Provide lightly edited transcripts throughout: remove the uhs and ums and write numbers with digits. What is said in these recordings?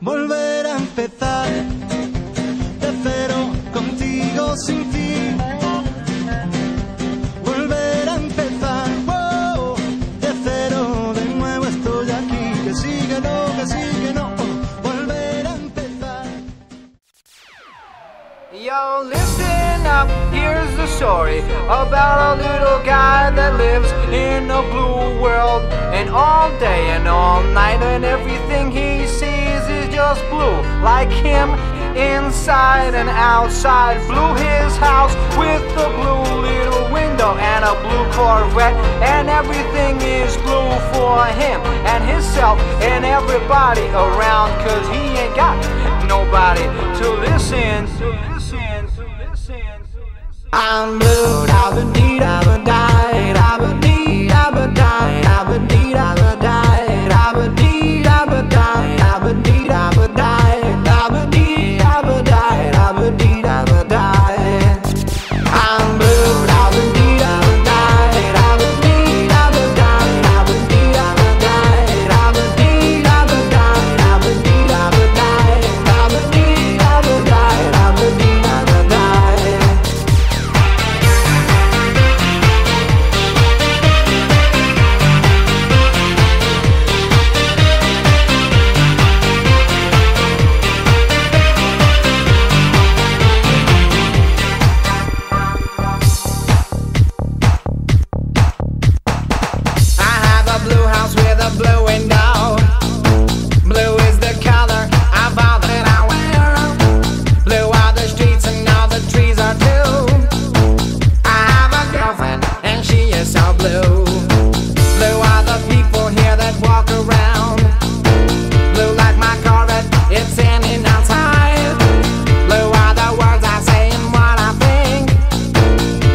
volver a empezar de cero contigo sin ti. Volver a empezar, wow, de cero de nuevo estoy aquí. Que sigue no, volver a empezar. Yo, listen up, here's the story about a little guy that lives in a blue world. And all day and all night and everything he sees is just blue. Like him, inside and outside. Blue his house with a blue little window and a blue Corvette. And everything is blue for him and himself and everybody around. Cause he ain't got nobody to listen. I'm blue, da-ba-dee, da-ba-die, da-ba-dee, da-ba-die, da-ba-dee, da-ba-die, da-ba-dee, da-ba-die, da-ba-dee, da-ba-die, da-ba-dee, da-ba-die, da-ba-dee, da-ba-die. I'm blue, da-ba-dee, da-ba-die, da-ba-dee, da-ba-die, da-ba-dee, da-ba-die, da-ba-dee, da-ba-die, da-ba-dee, da-ba-die, da-ba-dee, da-ba-die, da-ba-dee, da-ba-die. Blue house with a blue window. Blue is the color of all that I wear. Blue are the streets and all the trees are too. I have a girlfriend and she is so blue. Blue are the people here that walk around. Blue like my Corvette, it's in outside. Blue are the words I say and what I think.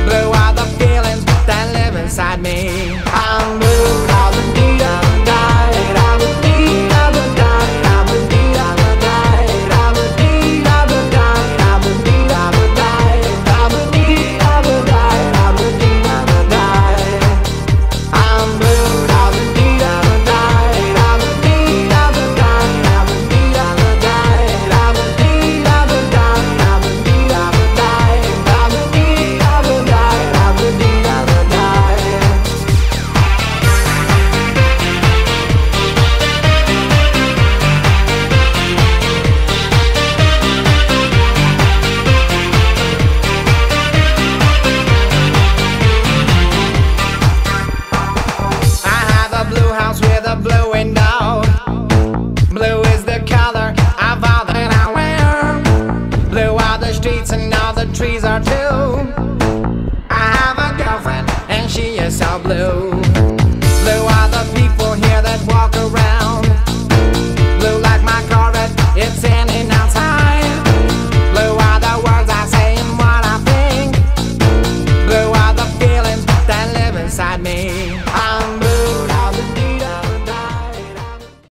Blue are the feelings that live inside me. I'm blue. With a blue window. Blue is the color of all that I wear. Blue are the streets and all the trees are too. I have a girlfriend and she is so blue.